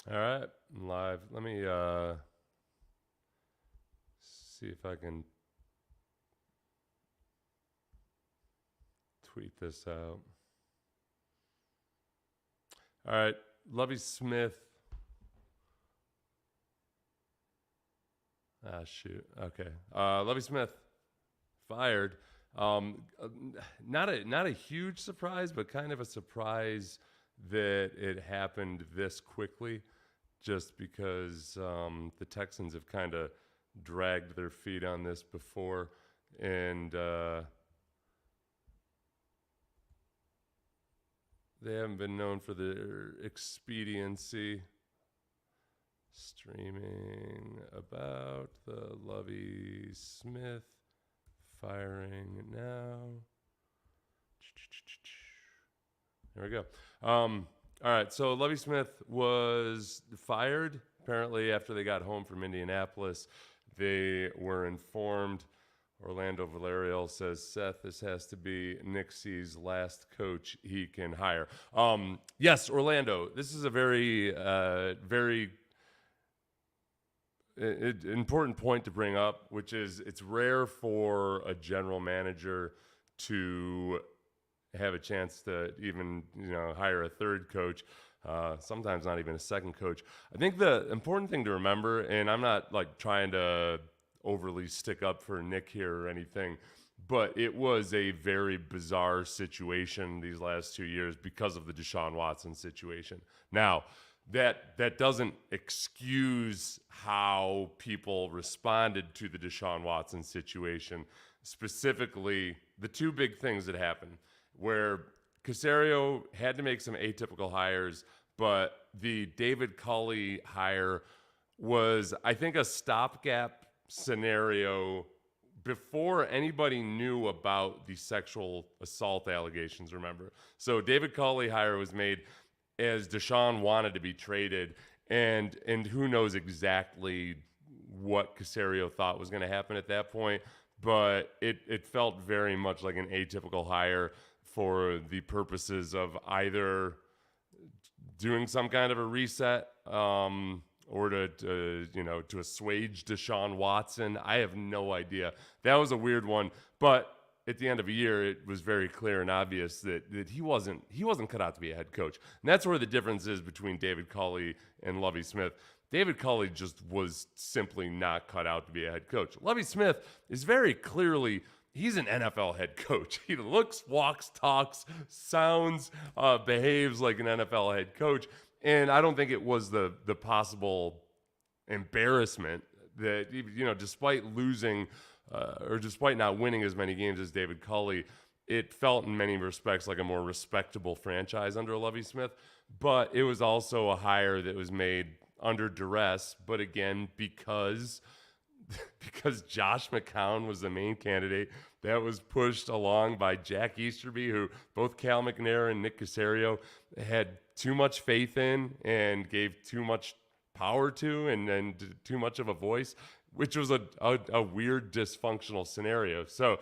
All right, I'm live. Let me see if I can tweet this out. All right, Lovie Smith. Ah, shoot. Okay. Lovie Smith fired. Not a huge surprise, but kind of a surprise that it happened this quickly. Just because the Texans have kind of dragged their feet on this before, and they haven't been known for their expediency. Streaming about the Lovie Smith firing now. There we go. All right, so Lovie Smith was fired apparently after they got home from Indianapolis. They were informed. Orlando Valerial says, Seth, this has to be Nick C's last coach he can hire. Yes, Orlando, this is a very important point to bring up, which is it's rare for a general manager to have a chance to even hire a third coach, sometimes not even a second coach. I think the important thing to remember, and I'm not like trying to overly stick up for Nick here or anything, but it was a very bizarre situation these last 2 years because of the Deshaun Watson situation. Now, that doesn't excuse how people responded to the Deshaun Watson situation. Specifically, the two big things that happened where Caserio had to make some atypical hires, but the David Culley hire was, I think, a stopgap scenario before anybody knew about the sexual assault allegations, remember? So David Culley hire was made as Deshaun wanted to be traded, and who knows exactly what Caserio thought was going to happen at that point, but it felt very much like an atypical hire for the purposes of either doing some kind of a reset or to assuage Deshaun Watson. I have no idea. That was a weird one, but at the end of a year, it was very clear and obvious that he wasn't cut out to be a head coach. And that's where the difference is between David Culley and Lovie Smith. David Culley just was simply not cut out to be a head coach. Lovie Smith is very clearly, he's an NFL head coach. He looks, walks, talks, sounds, behaves like an NFL head coach. And I don't think it was the possible embarrassment that, despite losing or despite not winning as many games as David Culley, it felt in many respects like a more respectable franchise under Lovie Smith. But it was also a hire that was made under duress, but again, because Josh McCown was the main candidate that was pushed along by Jack Easterby, who both Cal McNair and Nick Caserio had too much faith in and gave too much power to and too much of a voice, which was a weird dysfunctional scenario. So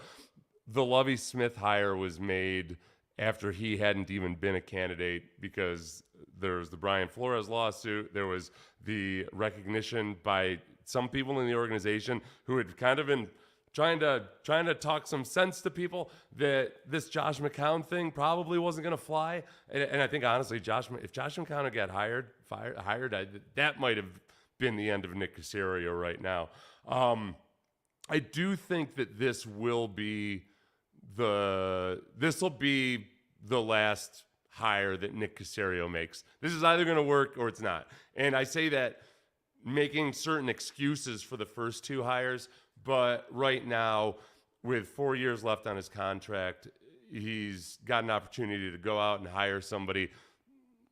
the Lovie Smith hire was made after he hadn't even been a candidate, because there was the Brian Flores lawsuit. There was the recognition by some people in the organization who had kind of been trying to talk some sense to people that this Josh McCown thing probably wasn't going to fly. And I think, honestly, if Josh McCown had got hired, that might have been the end of Nick Caserio right now. I do think that this will be the last hire that Nick Caserio makes. This is either going to work or it's not. And I say that making certain excuses for the first two hires, but right now, with 4 years left on his contract, he's got an opportunity to go out and hire somebody.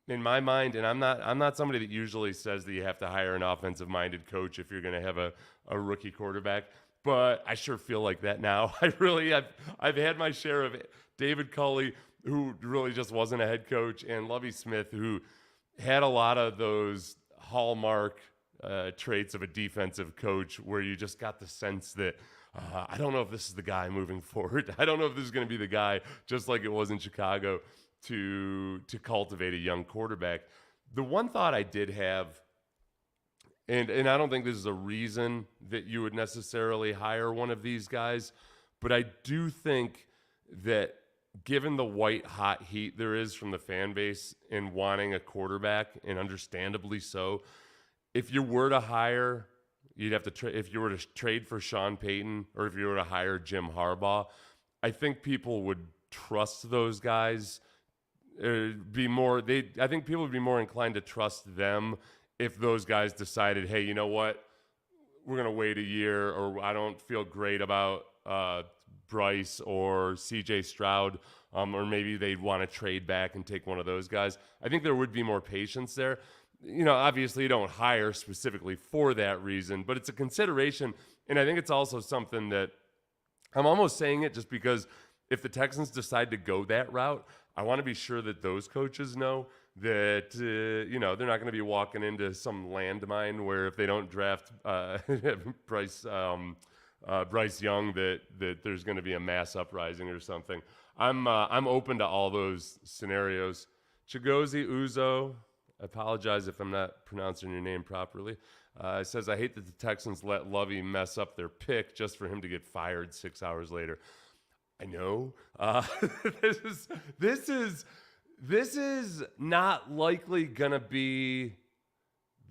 In my mind, and I'm not somebody that usually says that you have to hire an offensive-minded coach if you're going to have a rookie quarterback, but I sure feel like that now. I've had my share of David Culley, who really just wasn't a head coach, and Lovie Smith, who had a lot of those hallmark traits of a defensive coach, where you just got the sense that I don't know if this is the guy moving forward. I don't know if this is going to be the guy, just like it was in Chicago, to cultivate a young quarterback. The one thought I did have, and I don't think this is a reason that you would necessarily hire one of these guys, but I do think that given the white hot heat there is from the fan base in wanting a quarterback, and understandably so, if you were to hire, you'd have to if you were to trade for Sean Payton, or if you were to hire Jim Harbaugh, I think people would trust those guys. I think people would be more inclined to trust them if those guys decided, hey, you know what, we're going to wait a year, or I don't feel great about Bryce or CJ Stroud, or maybe they'd want to trade back and take one of those guys. I think there would be more patience there. Obviously you don't hire specifically for that reason, but it's a consideration. And I think it's also something that I'm almost saying it just because if the Texans decide to go that route, I want to be sure that those coaches know that, they're not going to be walking into some landmine where if they don't draft Bryce Young, that there's going to be a mass uprising or something. I'm open to all those scenarios. Chigozie Uzo, I apologize if I'm not pronouncing your name properly. Says, I hate that the Texans let Lovie mess up their pick just for him to get fired 6 hours later. I know. This is not likely going to be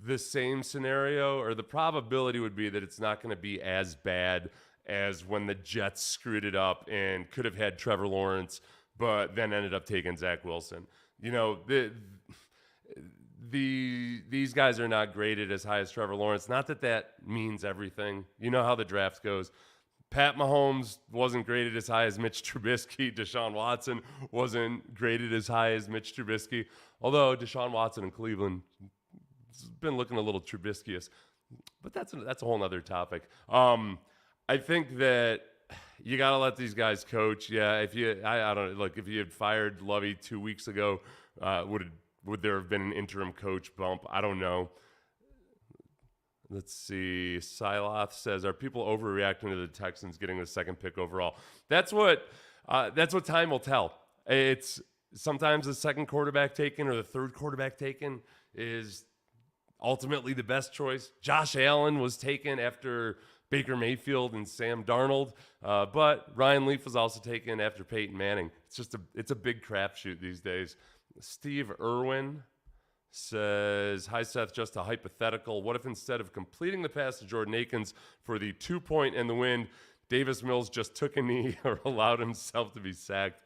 the same scenario, or the probability would be that it's not going to be as bad as when the Jets screwed it up and could have had Trevor Lawrence, but then ended up taking Zach Wilson. These guys are not graded as high as Trevor Lawrence. Not that that means everything. You know how the draft goes. Pat Mahomes wasn't graded as high as Mitch Trubisky. Deshaun Watson wasn't graded as high as Mitch Trubisky. Although Deshaun Watson in Cleveland has been looking a little Trubisky-ish. But that's a whole other topic. I think that you got to let these guys coach. Yeah, if you had fired Lovie 2 weeks ago, would there have been an interim coach bump? I don't know. Let's see. Siloth says, are people overreacting to the Texans getting the second pick overall? That's what time will tell. It's sometimes the second quarterback taken or the third quarterback taken is ultimately the best choice. Josh Allen was taken after Baker Mayfield and Sam Darnold, but Ryan Leaf was also taken after Peyton Manning. It's a big crapshoot these days. Steve Irwin says, hi, Seth, just a hypothetical. What if instead of completing the pass to Jordan Akins for the 2-point and the win, Davis Mills just took a knee or allowed himself to be sacked,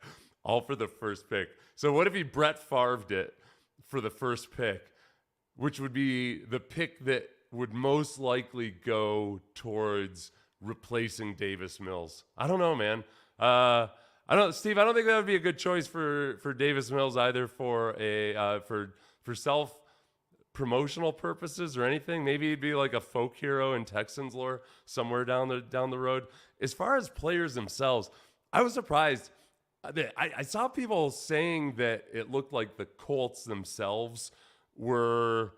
all for the first pick? So what if he Brett Favre'd it for the first pick, which would be the pick that would most likely go towards replacing Davis Mills? I don't know, man. Steve, I don't think that would be a good choice for Davis Mills either for self-promotional purposes or anything. Maybe he'd be like a folk hero in Texans lore somewhere down the road. As far as players themselves, I was surprised. I saw people saying that it looked like the Colts themselves were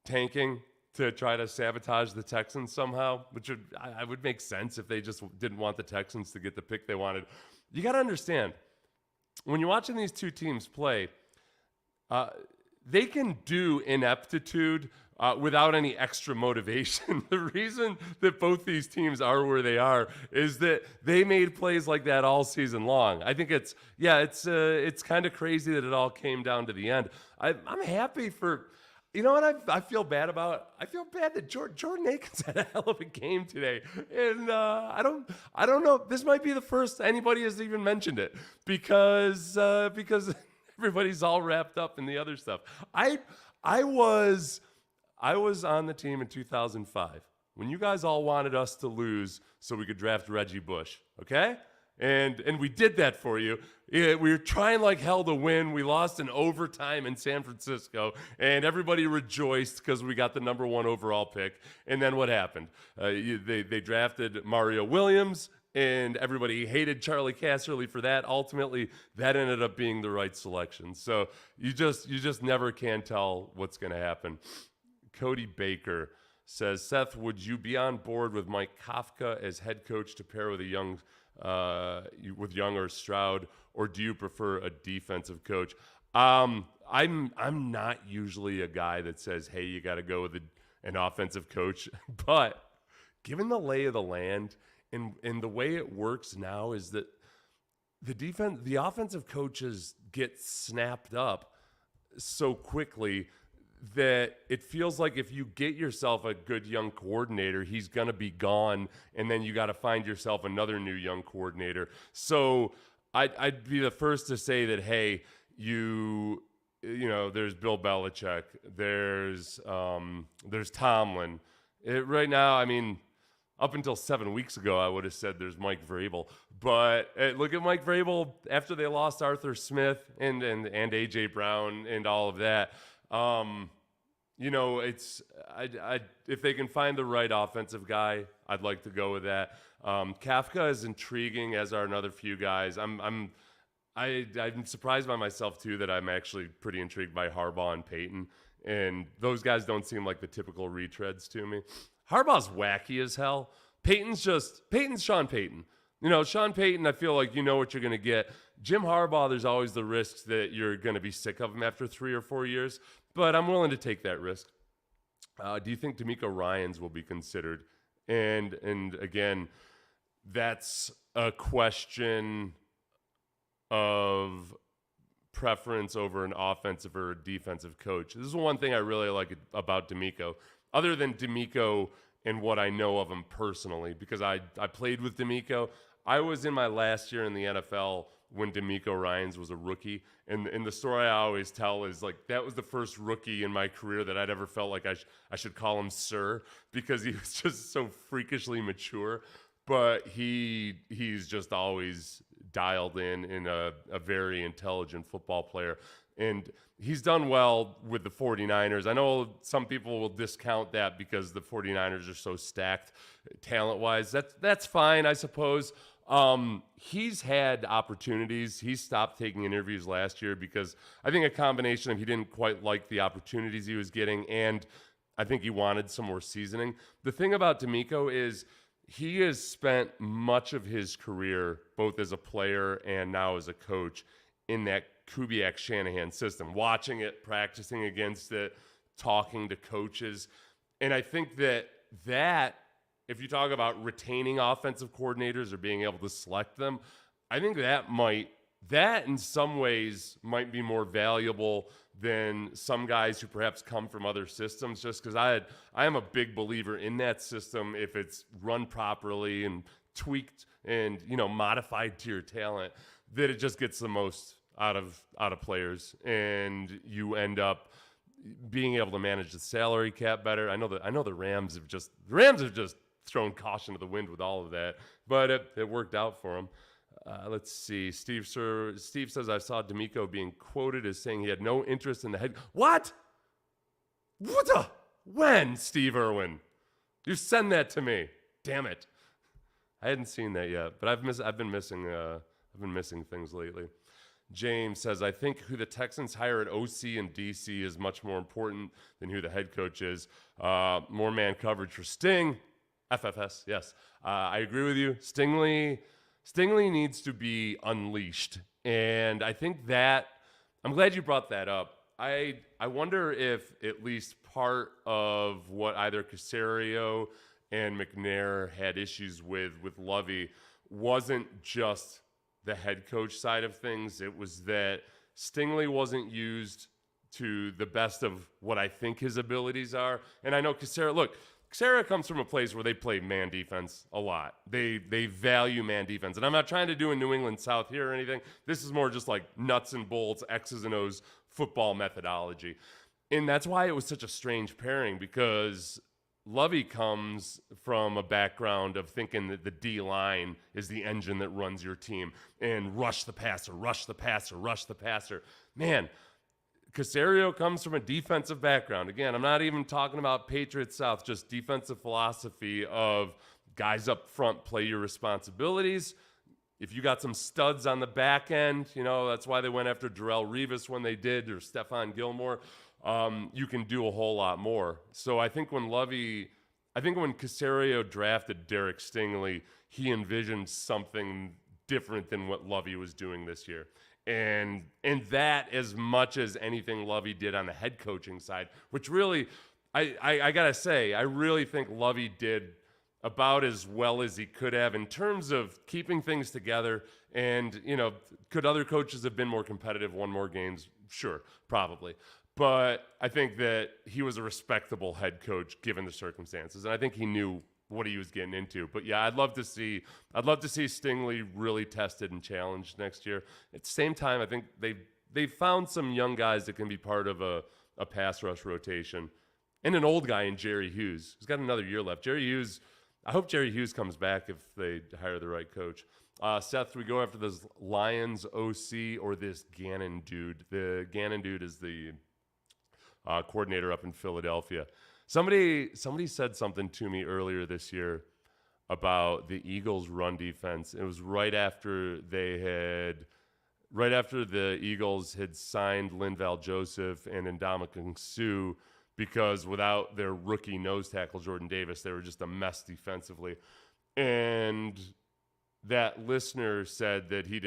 tanking to try to sabotage the Texans somehow, which would make sense if they just didn't want the Texans to get the pick they wanted. You got to understand, when you're watching these two teams play, they can do ineptitude without any extra motivation. The reason that both these teams are where they are is that they made plays like that all season long. I think it's kind of crazy that it all came down to the end. I'm happy for. You know what I feel bad about? I feel bad that Jordan Akins had a hell of a game today. And I don't know. This might be the first anybody has even mentioned it because everybody's all wrapped up in the other stuff. I was on the team in 2005 when you guys all wanted us to lose so we could draft Reggie Bush, okay? And we did that for you. We were trying like hell to win. We lost in overtime in San Francisco, and everybody rejoiced because we got the number 1 overall pick. And then what happened? They drafted Mario Williams, and everybody hated Charlie Casserly for that. Ultimately, that ended up being the right selection. So you just never can tell what's going to happen. Cody Baker says, Seth, would you be on board with Mike Kafka as head coach to pair with Young or Stroud, or do you prefer a defensive coach? I'm not usually a guy that says, hey, you got to go with an offensive coach, but given the lay of the land and the way it works now is that the offensive coaches get snapped up so quickly that it feels like if you get yourself a good young coordinator, he's going to be gone, and then you got to find yourself another new young coordinator. So I'd be the first to say that, hey, you know, there's Bill Belichick, there's Tomlin. Right now, I mean, up until 7 weeks ago, I would have said there's Mike Vrabel. But look at Mike Vrabel after they lost Arthur Smith and A.J. Brown and all of that. You know, it's if they can find the right offensive guy, I'd like to go with that. Kafka is intriguing, as are another few guys. I'm surprised by myself too that I'm actually pretty intrigued by Harbaugh and Payton, and those guys don't seem like the typical retreads to me. Harbaugh's wacky as hell. Payton's Sean Payton. You know, Sean Payton, I feel like you know what you're going to get. Jim Harbaugh, there's always the risk that you're going to be sick of him after 3 or 4 years, but I'm willing to take that risk. Do you think Demeco Ryans will be considered? And again, that's a question of preference over an offensive or a defensive coach. This is one thing I really like about Demeco, other than Demeco and what I know of him personally, because I played with Demeco. I was in my last year in the NFL when Demeco Ryans was a rookie. And the story I always tell is, like, that was the first rookie in my career that I'd ever felt like I should call him sir, because he was just so freakishly mature. But he's just always dialed in a very intelligent football player. And he's done well with the 49ers. I know some people will discount that because the 49ers are so stacked talent-wise. That's fine, I suppose. He's had opportunities. He stopped taking interviews last year because I think a combination of he didn't quite like the opportunities he was getting, and I think he wanted some more seasoning. The thing about Demeco is he has spent much of his career, both as a player and now as a coach, in that Kubiak-Shanahan system, watching it, practicing against it, talking to coaches. And I think that if you talk about retaining offensive coordinators or being able to select them, I think that in some ways might be more valuable than some guys who perhaps come from other systems, just because I am a big believer in that system if it's run properly and tweaked and, you know, modified to your talent, that it just gets the most out of players, and you end up being able to manage the salary cap better. I know the Rams have just thrown caution to the wind with all of that, but it worked out for them. Let's see. Steve says, I saw Demeco being quoted as saying he had no interest in the head. What? When, Steve Irwin? You send that to me. Damn it. I hadn't seen that yet, but I've been missing things lately. James says, I think who the Texans hire at OC and DC is much more important than who the head coach is. More man coverage for Sting. FFS, yes. I agree with you. Stingley needs to be unleashed. And I think that, I'm glad you brought that up. I wonder if at least part of what either Caserio and McNair had issues with Lovie wasn't just the head coach side of things. It was that Stingley wasn't used to the best of what I think his abilities are. And I know Caserio comes from a place where they play man defense a lot. They value man defense. And I'm not trying to do a New England South here or anything. This is more just like nuts and bolts, X's and O's football methodology. And that's why it was such a strange pairing, because Lovie comes from a background of thinking that the D-line is the engine that runs your team, and rush the passer. Man, Caserio comes from a defensive background. Again, I'm not even talking about Patriots South, just defensive philosophy of guys up front, play your responsibilities. If you got some studs on the back end, you know, that's why they went after Darrelle Revis when they did, or Stephon Gilmore. You can do a whole lot more. So I think when Caserio drafted Derek Stingley, he envisioned something different than what Lovie was doing this year. And that, as much as anything Lovie did on the head coaching side, which really, I got to say, I really think Lovie did about as well as he could have in terms of keeping things together. And, could other coaches have been more competitive, won more games? Sure, probably. But I think that he was a respectable head coach given the circumstances. And I think he knew what he was getting into. But yeah, I'd love to see Stingley really tested and challenged next year. At the same time, I think they've found some young guys that can be part of a pass rush rotation. And an old guy in Jerry Hughes. He's got another year left. Jerry Hughes, I hope Jerry Hughes comes back if they hire the right coach. Seth, do we go after this Lions OC or this Gannon dude? The Gannon dude is the coordinator up in Philadelphia. Somebody said something to me earlier this year about the Eagles' run defense. It was right after the Eagles had signed Linval Joseph and Ndamukong Suh, because without their rookie nose tackle Jordan Davis, they were just a mess defensively. And that listener said that he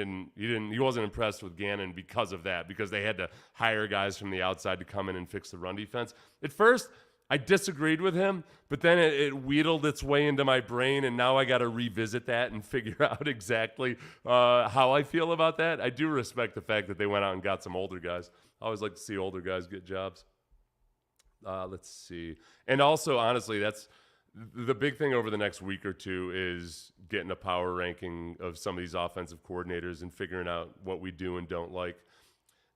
wasn't impressed with Gannon because of that, because they had to hire guys from the outside to come in and fix the run defense. At first, I disagreed with him, but then it wheedled its way into my brain, and now I got to revisit that and figure out exactly how I feel about that. I do respect the fact that they went out and got some older guys. I always like to see older guys get jobs. Let's see. And also, honestly, that's the big thing over the next week or two is getting a power ranking of some of these offensive coordinators and figuring out what we do and don't like.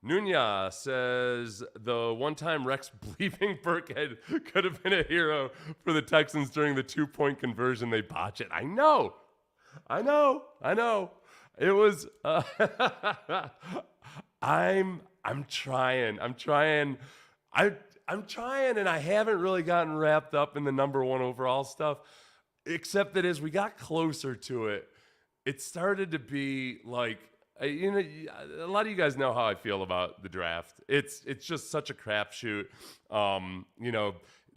Nunya says the one-time Rex Bleeping Burkhead could have been a hero for the Texans during the 2-point conversion. They botch it. I know. It was. I'm trying, and I haven't really gotten wrapped up in the number one overall stuff, except that as we got closer to it, it started to be like. A lot of you guys know how I feel about the draft. It's just such a crapshoot.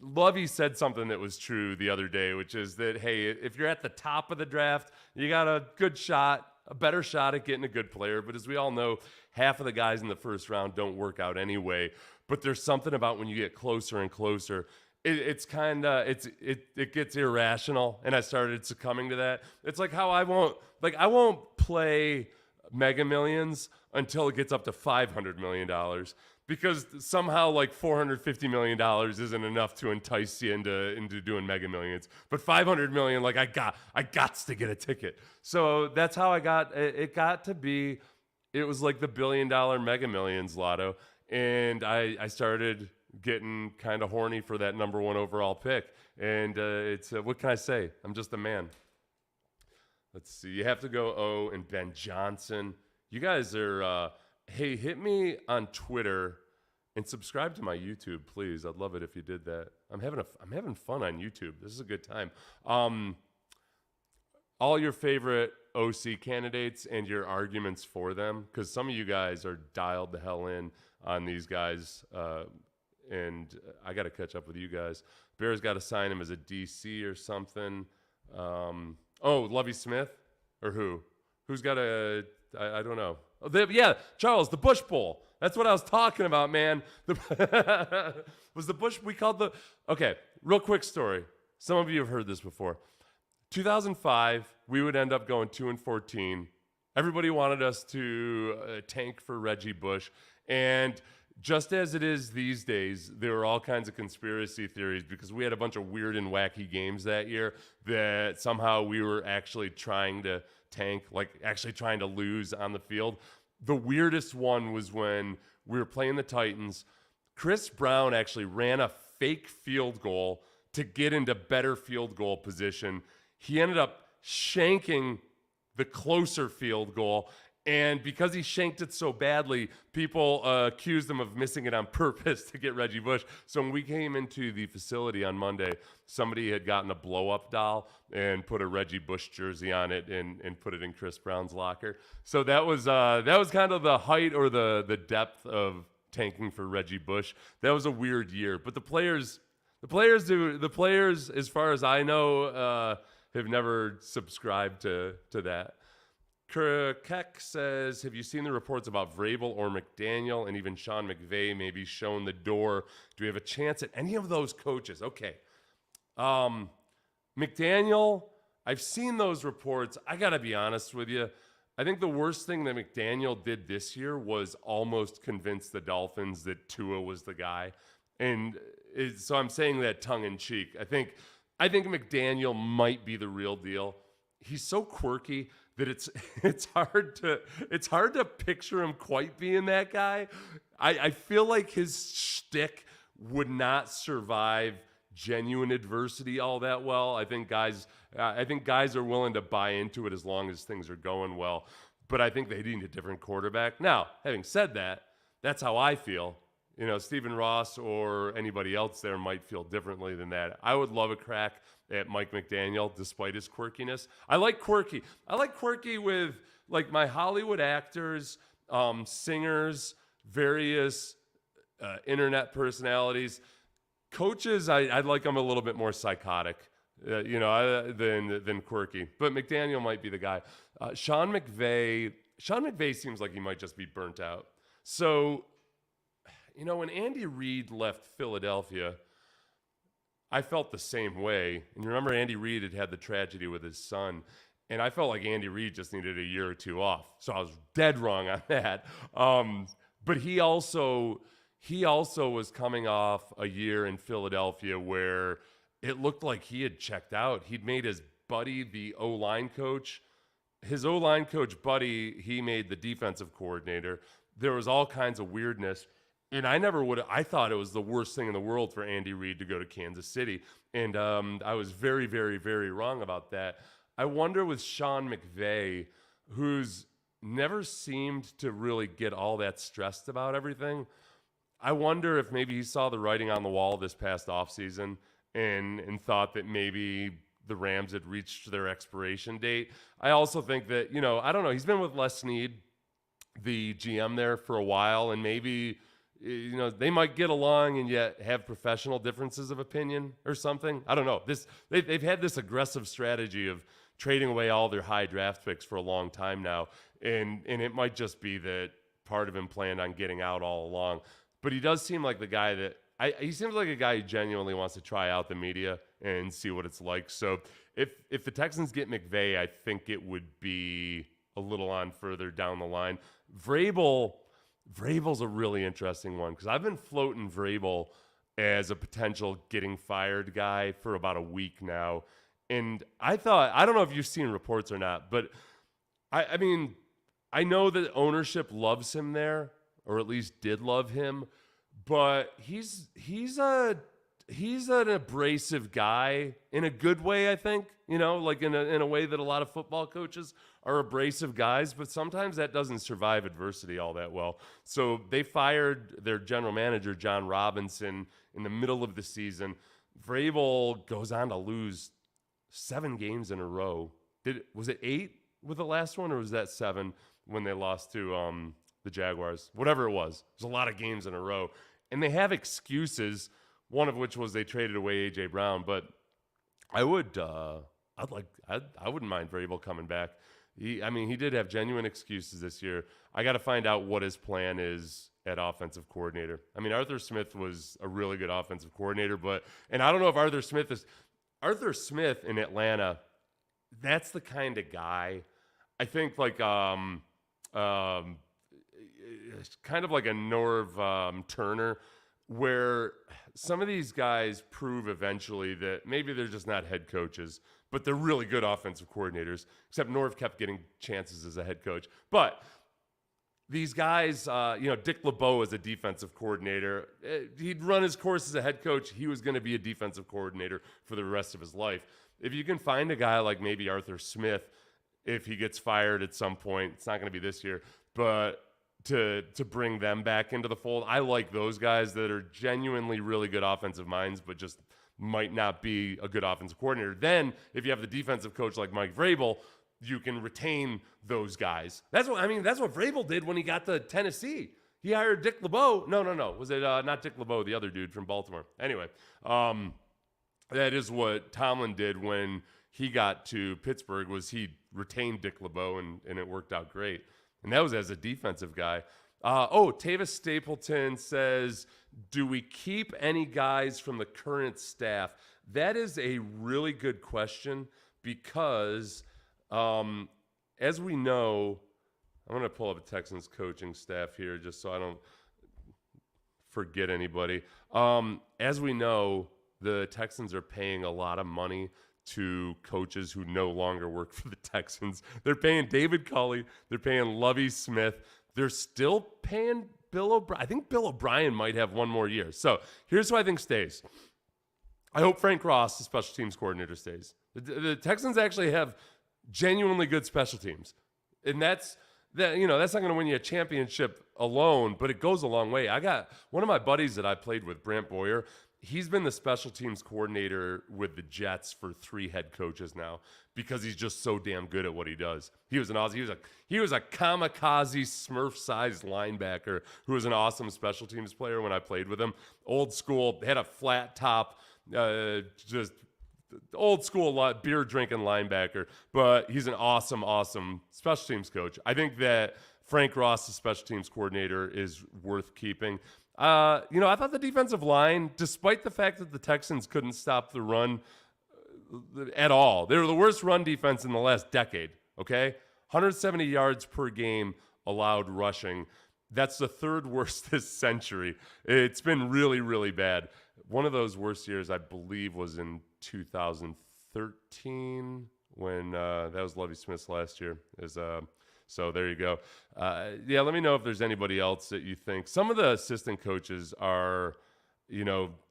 Lovie said something that was true the other day, which is that, hey, if you're at the top of the draft, you got a better shot at getting a good player. But as we all know, half of the guys in the first round don't work out anyway. But there's something about when you get closer and closer, it gets irrational. And I started succumbing to that. It's like how I won't play Mega Millions until it gets up to $500 million, because somehow like $450 million isn't enough to entice you into doing Mega Millions. But $500 million, like I got to get a ticket. So that's how it got to be. It was like the $1 billion Mega Millions lotto, and I started getting kind of horny for that number one overall pick. And what can I say? I'm just a man. Let's see. You have to go O and Ben Johnson. You guys are, hey, hit me on Twitter and subscribe to my YouTube, please. I'd love it if you did that. I'm having fun on YouTube. This is a good time. All your favorite OC candidates and your arguments for them, because some of you guys are dialed the hell in on these guys, and I got to catch up with you guys. Bears got to sign him as a DC or something. Lovie Smith? Or who? Who's got I don't know. Charles, the Bush Bowl. That's what I was talking about, man. Was the Bush, okay, real quick story. Some of you have heard this before. 2005, we would end up going 2-14. Everybody wanted us to tank for Reggie Bush. And just as it is these days, there were all kinds of conspiracy theories because we had a bunch of weird and wacky games that year that somehow we were actually trying to tank, like actually trying to lose on the field. The weirdest one was when we were playing the Titans. Chris Brown actually ran a fake field goal to get into better field goal position. He ended up shanking the closer field goal. And because he shanked it so badly, people accused him of missing it on purpose to get Reggie Bush. So when we came into the facility on Monday, somebody had gotten a blow-up doll and put a Reggie Bush jersey on it and put it in Chris Brown's locker. So that was kind of the height or the depth of tanking for Reggie Bush. That was a weird year. But the players, as far as I know, have never subscribed to that. Keck says, have you seen the reports about Vrabel or McDaniel and even Sean McVay maybe shown the door? Do we have a chance at any of those coaches? Okay. McDaniel, I've seen those reports. I got to be honest with you. I think the worst thing that McDaniel did this year was almost convince the Dolphins that Tua was the guy. And so I'm saying that tongue in cheek. I think McDaniel might be the real deal. He's so quirky that it's hard to picture him quite being that guy. I feel like his shtick would not survive genuine adversity all that well. I think guys are willing to buy into it as long as things are going well. But I think they need a different quarterback. Now, having said that, that's how I feel. You know, Stephen Ross or anybody else there might feel differently than that. I would love a crack at Mike McDaniel, despite his quirkiness. I like quirky with like my Hollywood actors, singers, various internet personalities. Coaches, I'd like them a little bit more psychotic, than quirky. But McDaniel might be the guy. Sean McVay seems like he might just be burnt out. So, you know, when Andy Reid left Philadelphia, I felt the same way. And you remember Andy Reid had the tragedy with his son. And I felt like Andy Reid just needed a year or two off. So I was dead wrong on that. But he also was coming off a year in Philadelphia where it looked like he had checked out. He'd made his buddy the O-line coach. His O-line coach buddy, he made the defensive coordinator. There was all kinds of weirdness. And I thought it was the worst thing in the world for Andy Reid to go to Kansas City. And I was very, very, very wrong about that. I wonder with Sean McVay, who's never seemed to really get all that stressed about everything, I wonder if maybe he saw the writing on the wall this past offseason and thought that maybe the Rams had reached their expiration date. I also think that, I don't know, he's been with Les Snead, the GM there, for a while, and maybe they might get along and yet have professional differences of opinion or something. I don't know. They've had this aggressive strategy of trading away all their high draft picks for a long time now, and it might just be that part of him planned on getting out all along. But he does seem like the guy that he seems like a guy who genuinely wants to try out the media and see what it's like. So if the Texans get McVay, I think it would be a little on further down the line. Vrabel's a really interesting one because I've been floating Vrabel as a potential getting fired guy for about a week now. And I don't know if you've seen reports or not, but I mean, I know that ownership loves him there, or at least did love him, but he's an abrasive guy in a good way, I think, like in a way that a lot of football coaches are abrasive guys, but sometimes that doesn't survive adversity all that well. So they fired their general manager, John Robinson, in the middle of the season. Vrabel goes on to lose 7 games in a row. Was it 8 with the last one, or was that 7 when they lost to the Jaguars? Whatever it was a lot of games in a row. And they have excuses, one of which was they traded away A.J. Brown. But I wouldn't mind Vrabel coming back. He did have genuine excuses this year. I got to find out what his plan is at offensive coordinator. I mean, Arthur Smith was a really good offensive coordinator, and I don't know if Arthur Smith in Atlanta, that's the kind of guy, I think, like, it's kind of like a Norv Turner, where some of these guys prove eventually that maybe they're just not head coaches, but they're really good offensive coordinators, except Norv kept getting chances as a head coach. But these guys, Dick LeBeau as a defensive coordinator, he'd run his course as a head coach. He was going to be a defensive coordinator for the rest of his life. If you can find a guy like maybe Arthur Smith, if he gets fired at some point, it's not going to be this year, but to bring them back into the fold. I like those guys that are genuinely really good offensive minds, but just might not be a good offensive coordinator. Then, if you have the defensive coach like Mike Vrabel, you can retain those guys. That's what Vrabel did when he got to Tennessee. He hired Dick LeBeau. No. Was it not Dick LeBeau, the other dude from Baltimore? Anyway, that is what Tomlin did when he got to Pittsburgh was he retained Dick LeBeau, and it worked out great. And that was as a defensive guy. Tavis Stapleton says, do we keep any guys from the current staff? That is a really good question because, as we know, I'm going to pull up a Texans coaching staff here just so I don't forget anybody. As we know, the Texans are paying a lot of money to coaches who no longer work for the Texans. They're paying David Culley. They're paying Lovie Smith. They're still paying Bill O'Brien. I think Bill O'Brien might have one more year. So here's who I think stays. I hope Frank Ross, the special teams coordinator, stays. The Texans actually have genuinely good special teams. And that's not going to win you a championship alone, but it goes a long way. I got one of my buddies that I played with, Brant Boyer. He's been the special teams coordinator with the Jets for 3 head coaches now because he's just so damn good at what he does. He was an awesome. He was a kamikaze Smurf-sized linebacker who was an awesome special teams player when I played with him. Old school, had a flat top, just old school beer drinking linebacker. But he's an awesome special teams coach. I think that Frank Ross, the special teams coordinator, is worth keeping. I thought the defensive line, despite the fact that the Texans couldn't stop the run at all, they were the worst run defense in the last decade, okay? 170 yards per game allowed rushing. That's the 3rd worst this century. It's been really, really bad. One of those worst years, I believe, was in 2013 when that was Lovie Smith's last year. So there you go. Let me know if there's anybody else that you think. Some of the assistant coaches are,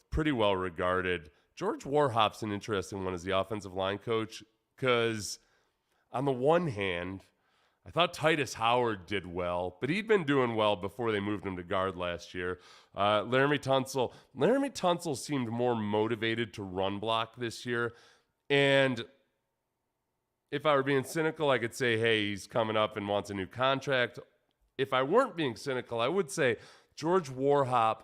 pretty well regarded. George Warhop's an interesting one as the offensive line coach because on the one hand, I thought Titus Howard did well, but he'd been doing well before they moved him to guard last year. Laramie Tunsil seemed more motivated to run block this year. And if I were being cynical, I could say, hey, he's coming up and wants a new contract. If I weren't being cynical, I would say George Warhop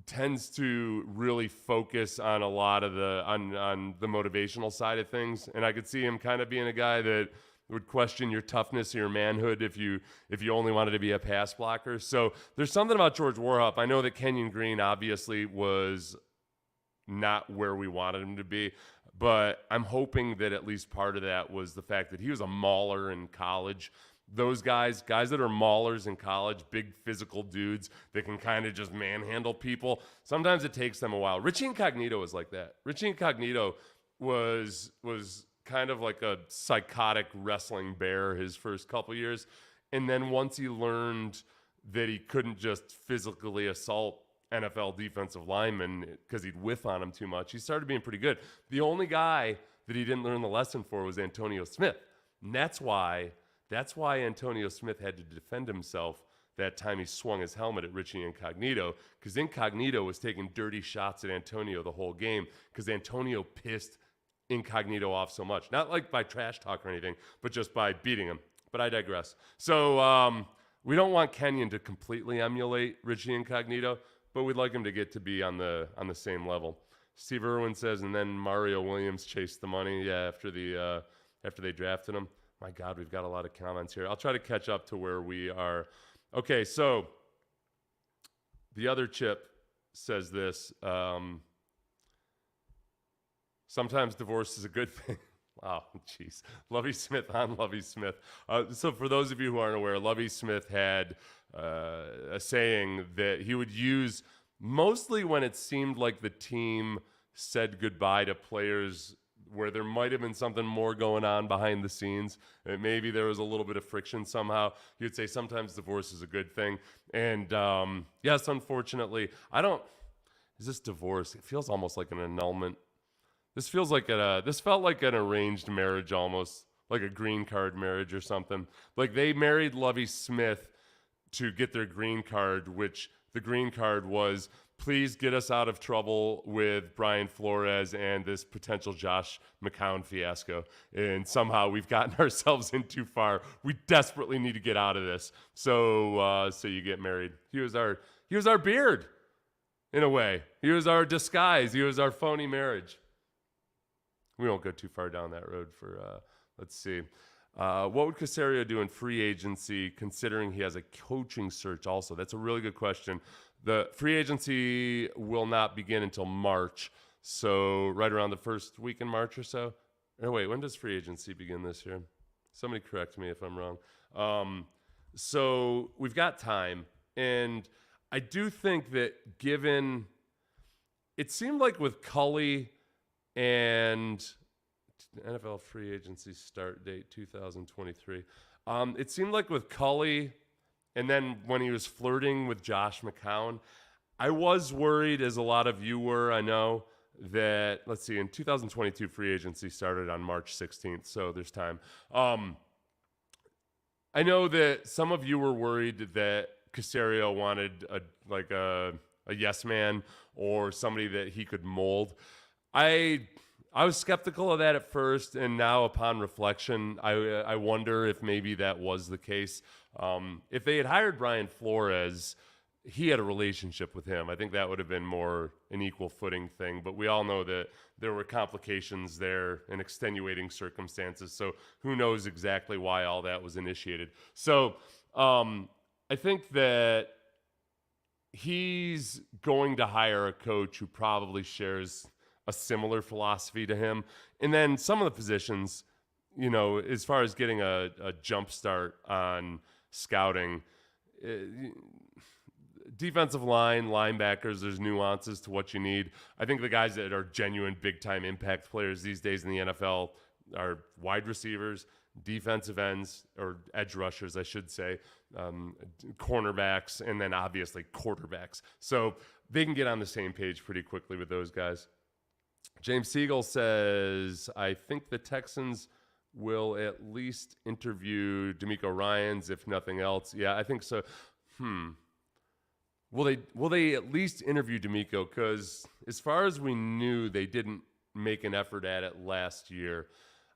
tends to really focus on a lot of on the motivational side of things. And I could see him kind of being a guy that would question your toughness or your manhood if you only wanted to be a pass blocker. So there's something about George Warhop. I know that Kenyon Green obviously was not where we wanted him to be. But I'm hoping that at least part of that was the fact that he was a mauler in college. Those guys that are maulers in college, big physical dudes that can kind of just manhandle people, sometimes it takes them a while. Richie Incognito was like that. Richie Incognito was kind of like a psychotic wrestling bear his first couple years. And then once he learned that he couldn't just physically assault NFL defensive lineman because he'd whiff on him too much, he started being pretty good. The only guy that he didn't learn the lesson for was Antonio Smith. And that's why Antonio Smith had to defend himself that time he swung his helmet at Richie Incognito, because Incognito was taking dirty shots at Antonio the whole game because Antonio pissed Incognito off so much. Not like by trash talk or anything, but just by beating him. But I digress. So we don't want Kenyon to completely emulate Richie Incognito, but we'd like him to get to be on the same level. Steve Irwin says, and then Mario Williams chased the money, after they drafted him. My God, we've got a lot of comments here. I'll try to catch up to where we are. Okay, so the other Chip says this. Sometimes divorce is a good thing. Oh, jeez. Lovie Smith on Lovie Smith. So for those of you who aren't aware, Lovie Smith had a saying that he would use mostly when it seemed like the team said goodbye to players where there might have been something more going on behind the scenes. And maybe there was a little bit of friction somehow. He would say sometimes divorce is a good thing. And yes, unfortunately, is this divorce? It feels almost like an annulment. This felt like an arranged marriage almost, like a green card marriage or something. Like they married Lovie Smith to get their green card, which the green card was, please get us out of trouble with Brian Flores and this potential Josh McCown fiasco. And somehow we've gotten ourselves in too far. We desperately need to get out of this. So you get married. He was our beard, in a way. He was our disguise. He was our phony marriage. we won't go too far down that road for, let's see. What would Caserio do in free agency, considering he has a coaching search also? That's a really good question. The free agency will not begin until March, so right around the first week in March or so. Or wait, when does free agency begin this year? Somebody correct me if I'm wrong. So we've got time, and I do think that given it seemed like with Culley and NFL free agency start date 2023, it seemed like with Culley, and then when he was flirting with Josh McCown, I was worried, as a lot of you were, I know, that, let's see, in 2022, free agency started on March 16th, so there's time. I know that some of you were worried that Caserio wanted a yes man or somebody that he could mold. I was skeptical of that at first, and now upon reflection, I wonder if maybe that was the case. If they had hired Brian Flores, he had a relationship with him. I think that would have been more an equal footing thing, but we all know that there were complications there and extenuating circumstances, so who knows exactly why all that was initiated. So I think that he's going to hire a coach who probably shares a similar philosophy to him. And then some of the positions, as far as getting a jump start on scouting, defensive line, linebackers, there's nuances to what you need. I think the guys that are genuine big-time impact players these days in the NFL are wide receivers, defensive ends, or edge rushers, I should say, cornerbacks, and then obviously quarterbacks. So they can get on the same page pretty quickly with those guys. James Siegel says, I think the Texans will at least interview Demeco Ryans, if nothing else. Yeah, I think so. Will they at least interview Demeco? Because as far as we knew, they didn't make an effort at it last year.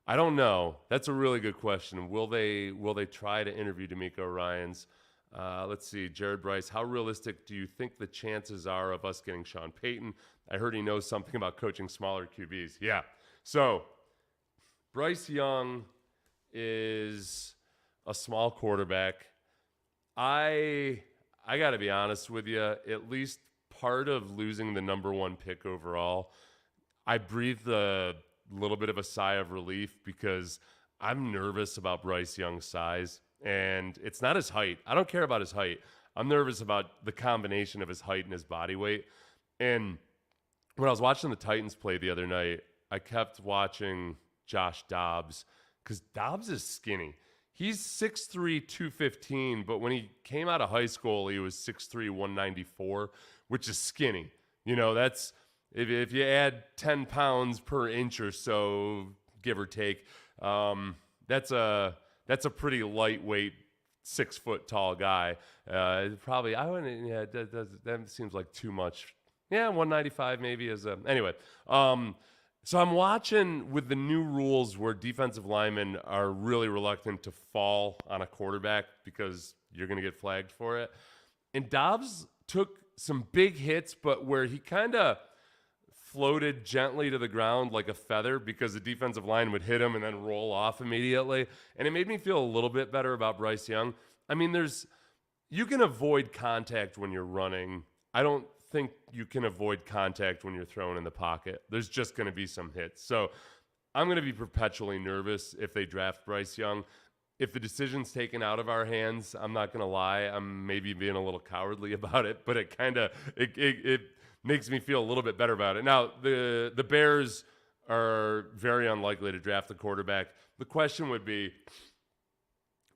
I don't know. That's a really good question. Will they try to interview Demeco Ryans? Let's see. Jared Bryce, how realistic do you think the chances are of us getting Sean Payton? I heard he knows something about coaching smaller QBs. Yeah. So Bryce Young is a small quarterback. I got to be honest with you, at least part of losing the number one pick overall, I breathed a little bit of a sigh of relief because I'm nervous about Bryce Young's size, and it's not his height. I don't care about his height. I'm nervous about the combination of his height and his body weight. And when I was watching the Titans play the other night, I kept watching Josh Dobbs because Dobbs is skinny. He's 6'3", 215, but when he came out of high school, he was 6'3", 194, which is skinny. That's if you add 10 pounds per inch or so, give or take, that's a pretty lightweight 6 foot tall guy. Probably I wouldn't. Yeah, that seems like too much. Yeah, 195 maybe is anyway. So I'm watching with the new rules where defensive linemen are really reluctant to fall on a quarterback because you're going to get flagged for it. And Dobbs took some big hits, but where he kind of floated gently to the ground like a feather because the defensive line would hit him and then roll off immediately. And it made me feel a little bit better about Bryce Young. I mean, you can avoid contact when you're running. I don't think you can avoid contact when you're thrown in the pocket. There's just going to be some hits. So I'm going to be perpetually nervous if they draft Bryce Young. If the decision's taken out of our hands, I'm not going to lie. I'm maybe being a little cowardly about it, but it makes me feel a little bit better about it. Now, the Bears are very unlikely to draft the quarterback. The question would be,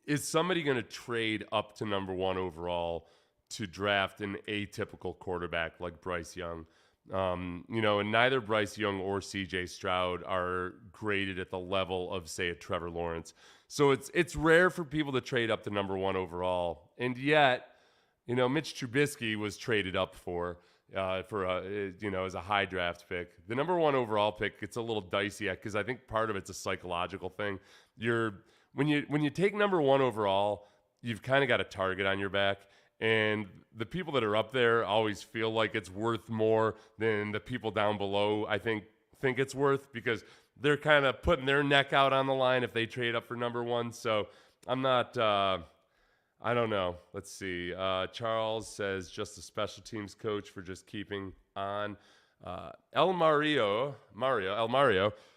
is somebody going to trade up to number one overall to draft an atypical quarterback like Bryce Young? And neither Bryce Young or C.J. Stroud are graded at the level of, say, a Trevor Lawrence. So it's rare for people to trade up to number one overall. And yet, Mitch Trubisky was traded up as a high draft pick. The number one overall pick, it's a little dicey because I think part of it's a psychological thing. When you take number one overall, you've kind of got a target on your back. And the people that are up there always feel like it's worth more than the people down below, I think it's worth, because they're kind of putting their neck out on the line if they trade up for number 1. So I'm not, I don't know. Let's see. Charles says just a special teams coach for just keeping on. El Mario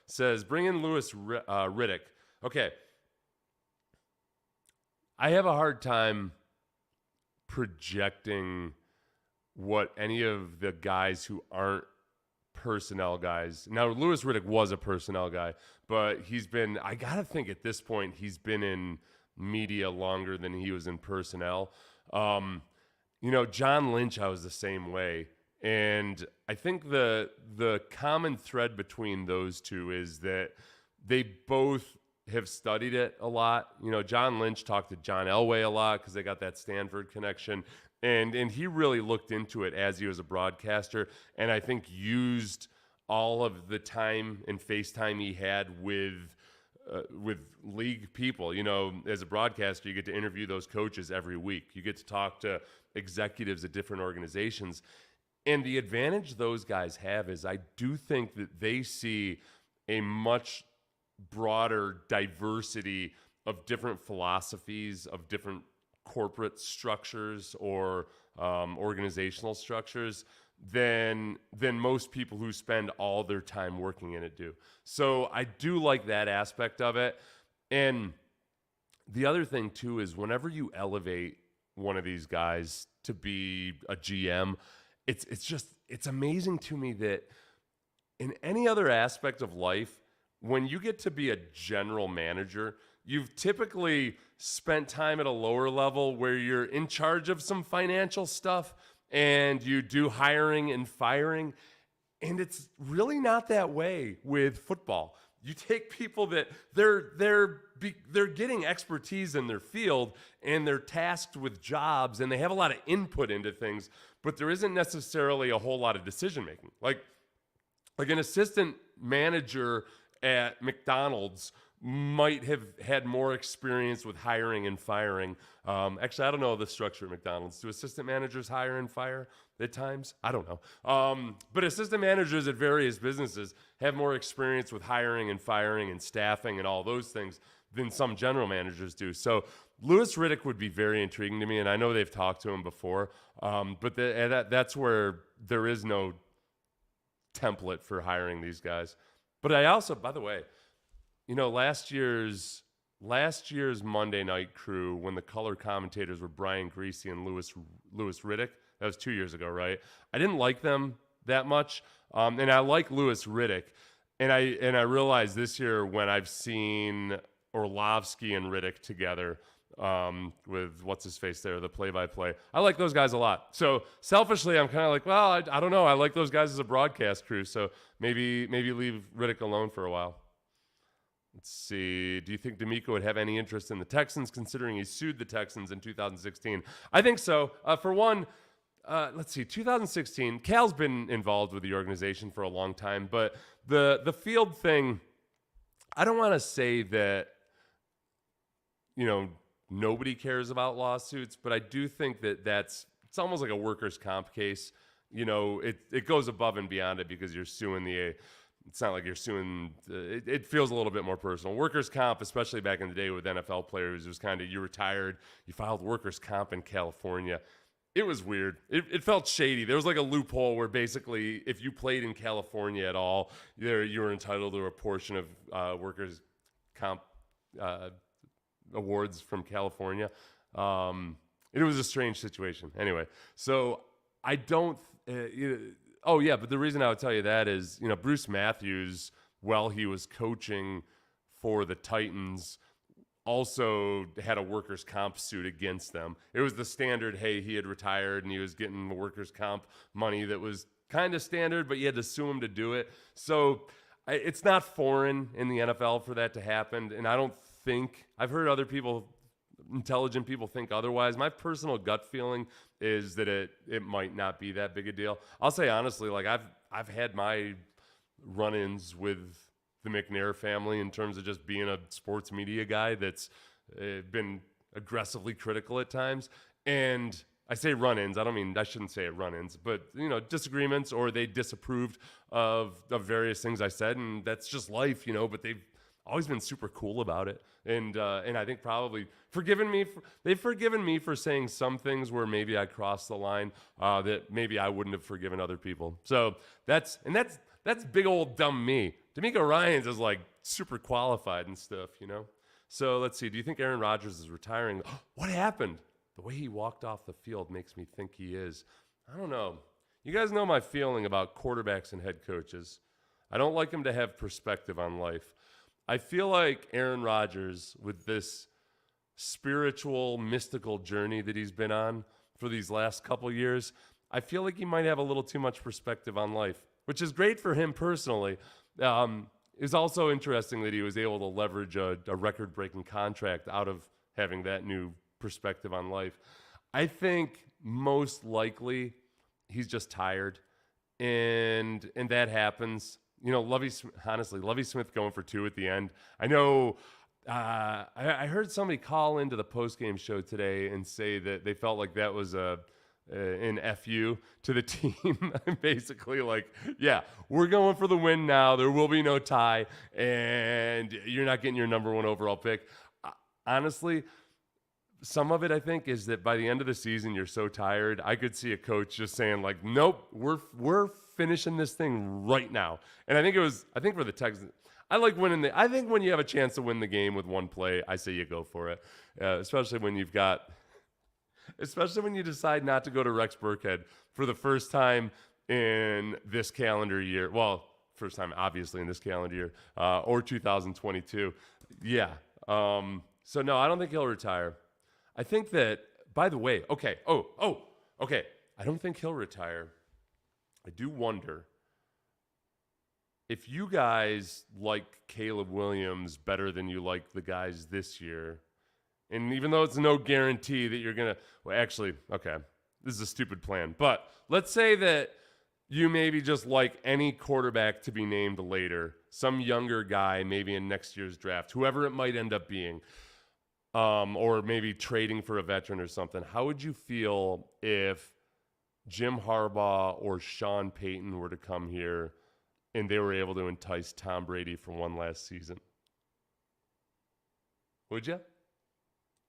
says bring in Louis Riddick. Okay. I have a hard time projecting what any of the guys who aren't personnel guys. Now, Louis Riddick was a personnel guy, but I got to think at this point, he's been in media longer than he was in personnel. John Lynch, I was the same way. And I think the common thread between those two is that they both have studied it a lot. John Lynch talked to John Elway a lot because they got that Stanford connection. And he really looked into it as he was a broadcaster, and I think used all of the time and FaceTime he had with league people. As a broadcaster, you get to interview those coaches every week. You get to talk to executives at different organizations. And the advantage those guys have is I do think that they see a much broader diversity of different philosophies, of different corporate structures or organizational structures than most people who spend all their time working in it do. So I do like that aspect of it. And the other thing too is whenever you elevate one of these guys to be a GM, it's amazing to me that in any other aspect of life, when you get to be a general manager, you've typically spent time at a lower level where you're in charge of some financial stuff and you do hiring and firing. And it's really not that way with football. You take people that they're getting expertise in their field and they're tasked with jobs and they have a lot of input into things, but there isn't necessarily a whole lot of decision making. Like an assistant manager at McDonald's might have had more experience with hiring and firing. Actually, I don't know the structure at McDonald's. Do assistant managers hire and fire at times? I don't know. But assistant managers at various businesses have more experience with hiring and firing and staffing and all those things than some general managers do. So Louis Riddick would be very intriguing to me, and I know they've talked to him before, but that's where there is no template for hiring these guys. But I also, by the way, last year's Monday Night Crew, when the color commentators were Brian Greasy and Louis Riddick, that was 2 years ago, right? I didn't like them that much, and I like Louis Riddick, and I realized this year when I've seen Orlovsky and Riddick together with what's his face there, the play-by-play. I like those guys a lot. So selfishly, I'm kind of like, well, I don't know. I like those guys as a broadcast crew, so maybe leave Riddick alone for a while. Let's see. Do you think Demeco would have any interest in the Texans, considering he sued the Texans in 2016? I think so. For one, let's see. 2016, Cal's been involved with the organization for a long time, but the field thing, I don't want to say that, nobody cares about lawsuits, but I do think that it's almost like a workers' comp case. It goes above and beyond it because you're suing it's not like you're suing, it feels a little bit more personal. Workers' comp, especially back in the day with NFL players, it was kind of, you retired, you filed workers' comp in California. It was weird. It felt shady. There was like a loophole where basically if you played in California at all, you were entitled to a portion of workers' comp awards from California. It was a strange situation. Anyway, so I don't... Oh, yeah, but the reason I would tell you that is, Bruce Matthews, while he was coaching for the Titans, also had a workers' comp suit against them. It was the standard, hey, he had retired and he was getting the workers' comp money that was kind of standard, but you had to sue him to do it. So it's not foreign in the NFL for that to happen, and I don't think, I've heard other people, intelligent people, think otherwise. My personal gut feeling is that it might not be that big a deal. I'll say honestly, like I've had my run-ins with the McNair family in terms of just being a sports media guy that's been aggressively critical at times. And I say run-ins. I shouldn't say it run-ins, but disagreements, or they disapproved of various things I said, and that's just life, but they've always been super cool about it. And I think probably they've forgiven me for saying some things where maybe I crossed the line that maybe I wouldn't have forgiven other people. So that's big old dumb me. Demeco Ryans is like super qualified and stuff, So let's see. Do you think Aaron Rodgers is retiring? What happened? The way he walked off the field makes me think he is. I don't know. You guys know my feeling about quarterbacks and head coaches. I don't like them to have perspective on life. I feel like Aaron Rodgers, with this spiritual, mystical journey that he's been on for these last couple years, I feel like he might have a little too much perspective on life, which is great for him personally. It's also interesting that he was able to leverage a record-breaking contract out of having that new perspective on life. I think most likely he's just tired, and that happens. Lovie Smith going for 2 at the end. I know. I heard somebody call into the postgame show today and say that they felt like that was an FU to the team. Basically, like, yeah, we're going for the win now. There will be no tie, and you're not getting your number 1 overall pick. Honestly, some of it, I think, is that by the end of the season, you're so tired. I could see a coach just saying, like, nope, we're finishing this thing right now. And I think for the Texans, I like winning I think when you have a chance to win the game with one play, I say you go for it. Especially when you decide not to go to Rex Burkhead for the first time in this calendar year. Well, first time, obviously, in this calendar year, or 2022. Yeah. So, no, I don't think he'll retire. I think that, by the way, okay. Okay. I don't think he'll retire. I do wonder if you guys like Caleb Williams better than you like the guys this year. And even though it's no guarantee that you're going to, well, actually, okay, this is a stupid plan. But let's say that you maybe just like any quarterback to be named later, some younger guy, maybe in next year's draft, whoever it might end up being. Or maybe trading for a veteran or something. How would you feel if Jim Harbaugh or Sean Payton were to come here and they were able to entice Tom Brady for one last season? Would you?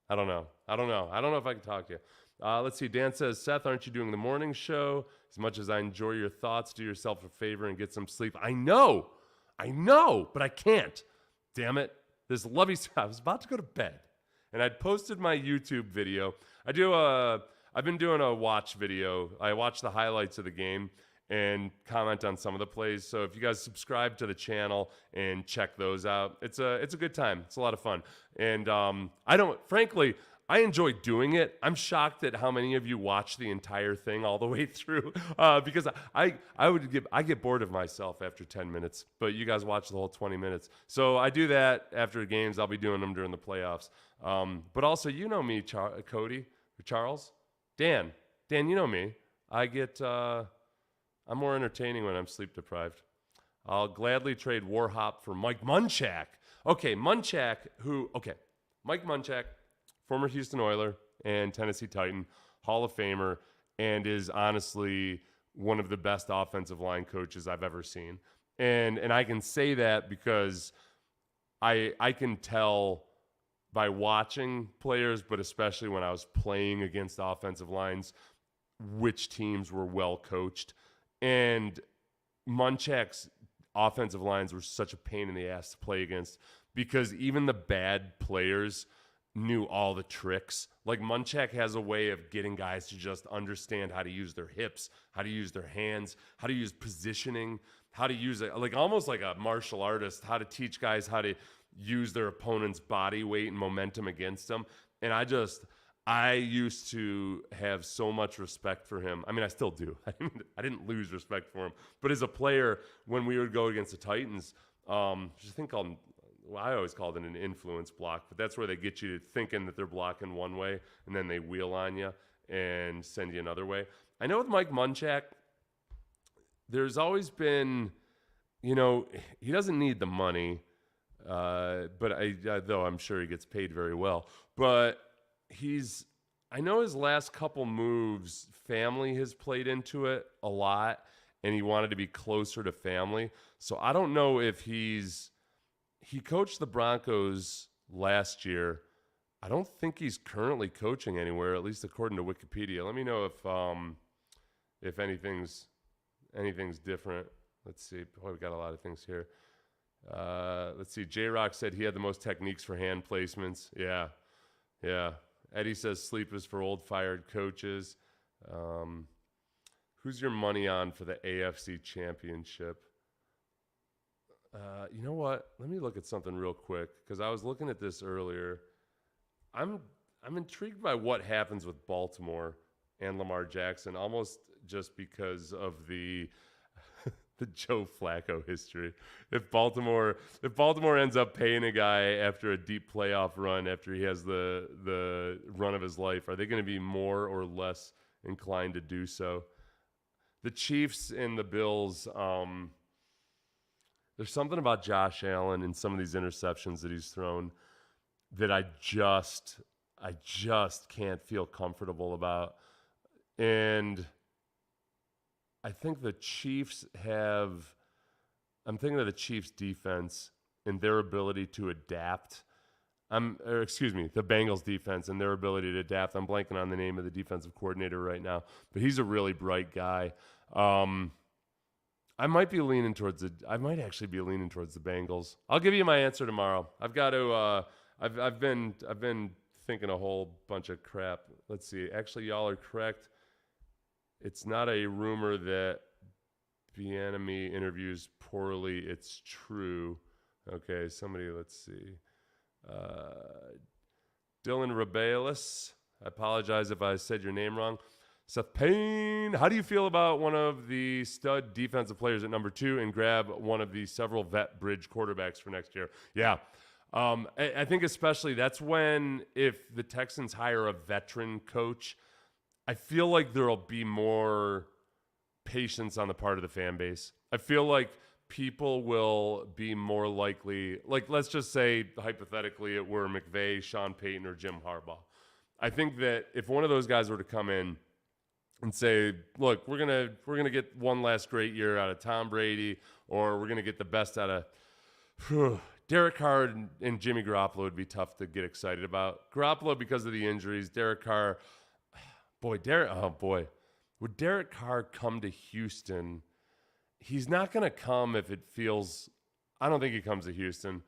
I don't know. I don't know if I can talk to you. Let's see. Dan says, Seth, aren't you doing the morning show? As much as I enjoy your thoughts, do yourself a favor and get some sleep. I know, but I can't. Damn it. I was about to go to bed. And I'd posted my YouTube video. I've been doing a watch video. I watch the highlights of the game and comment on some of the plays. So if you guys subscribe to the channel and check those out, it's a good time. It's a lot of fun. And I enjoy doing it. I'm shocked at how many of you watch the entire thing all the way through because I get bored of myself after 10 minutes, but you guys watch the whole 20 minutes. So I do that after games. I'll be doing them during the playoffs. But also, you know me, Cody, Charles, Dan, you know me. I'm more entertaining when I'm sleep deprived. I'll gladly trade Warhop for Mike Munchak. Mike Munchak, former Houston Oiler and Tennessee Titan, Hall of Famer, and is honestly one of the best offensive line coaches I've ever seen. And I can say that because I can tell by watching players, but especially when I was playing against offensive lines, which teams were well coached. And Munchak's offensive lines were such a pain in the ass to play against because even the bad players knew all the tricks. Like Munchak has a way of getting guys to just understand how to use their hips, how to use their hands, how to use positioning, how to use it, like almost like a martial artist, how to teach guys how to use their opponent's body weight and momentum against them. And I used to have so much respect for him. I mean, I still do. I didn't lose respect for him. But as a player, when we would go against the Titans, there's a thing called, well, I always called it an influence block, but that's where they get you thinking that they're blocking one way, and then they wheel on you and send you another way. I know with Mike Munchak, there's always been, he doesn't need the money, but though I'm sure he gets paid very well. But he's I know his last couple moves, family has played into it a lot, and he wanted to be closer to family. So I don't know if he coached the Broncos last year. I don't think he's currently coaching anywhere, at least according to Wikipedia. Let me know if anything's different. Let's see. Boy, we got a lot of things here. Let's see. J-Rock said he had the most techniques for hand placements. Yeah. Eddie says sleep is for old fired coaches. Who's your money on for the AFC Championship? You know what? Let me look at something real quick because I was looking at this earlier. I'm intrigued by what happens with Baltimore and Lamar Jackson, almost just because of the Joe Flacco history. If Baltimore ends up paying a guy after a deep playoff run, after he has the run of his life, are they going to be more or less inclined to do so? The Chiefs and the Bills, there's something about Josh Allen and some of these interceptions that he's thrown that I just can't feel comfortable about. And I think the Chiefs I'm thinking of the Chiefs defense and their ability to adapt. The Bengals defense and their ability to adapt. I'm blanking on the name of the defensive coordinator right now, but he's a really bright guy. I might actually be leaning towards the Bengals. I'll give you my answer tomorrow. I've got to, I've been thinking a whole bunch of crap. Let's see. Actually, y'all are correct. It's not a rumor that Bieniemy interviews poorly. It's true. Okay, let's see. Dylan Rabalis. I apologize if I said your name wrong. Seth Payne. How do you feel about one of the stud defensive players at number 2 and grab one of the several vet bridge quarterbacks for next year? Yeah. I think especially that's when if the Texans hire a veteran coach, I feel like there'll be more patience on the part of the fan base. I feel like people will be more likely, like let's just say hypothetically it were McVay, Sean Payton, or Jim Harbaugh. I think that if one of those guys were to come in and say, look, we're gonna get one last great year out of Tom Brady, or we're gonna get the best out of Derek Carr and Jimmy Garoppolo would be tough to get excited about. Garoppolo because of the injuries. Derek Carr, would Derek Carr come to Houston? He's not going to come if it feels. I don't think he comes to Houston,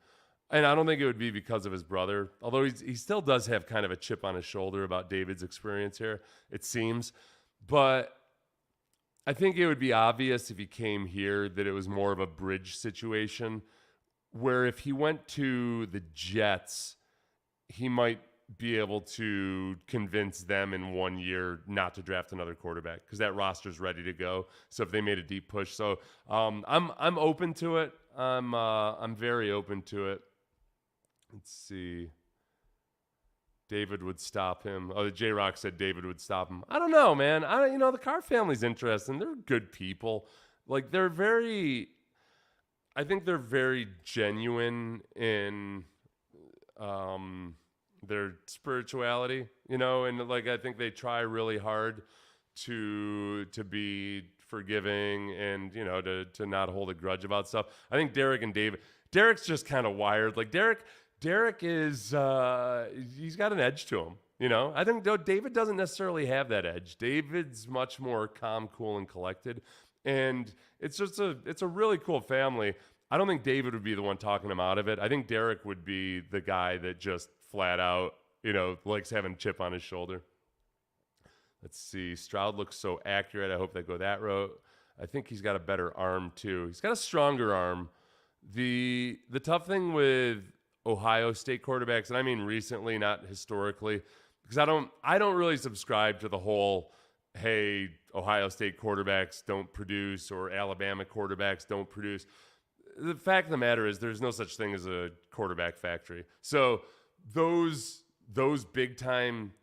and I don't think it would be because of his brother. Although he still does have kind of a chip on his shoulder about David's experience here, it seems. But I think it would be obvious if he came here that it was more of a bridge situation, where if he went to the Jets, he might be able to convince them in 1 year not to draft another quarterback because that roster's ready to go. So if they made a deep push, so I'm open to it. I'm very open to it. Let's see. David would stop him. Oh, the J-Rock said David would stop him. I don't know, man. The Carr family's interesting. They're good people. Like I think they're very genuine in their spirituality, and like I think they try really hard to be forgiving and to not hold a grudge about stuff. I think Derek's just kind of wired. Like Derek is he's got an edge to him. I think David doesn't necessarily have that edge. David's much more calm, cool, and collected. And it's a really cool family. I don't think David would be the one talking him out of it. I think Derek would be the guy that just flat out, likes having a chip on his shoulder. Let's see. Stroud looks so accurate. I hope they go that route. I think he's got a better arm too. He's got a stronger arm. The tough thing with Ohio State quarterbacks, and I mean recently, not historically, because I don't really subscribe to the whole, hey, Ohio State quarterbacks don't produce or Alabama quarterbacks don't produce. The fact of the matter is there's no such thing as a quarterback factory. So those big time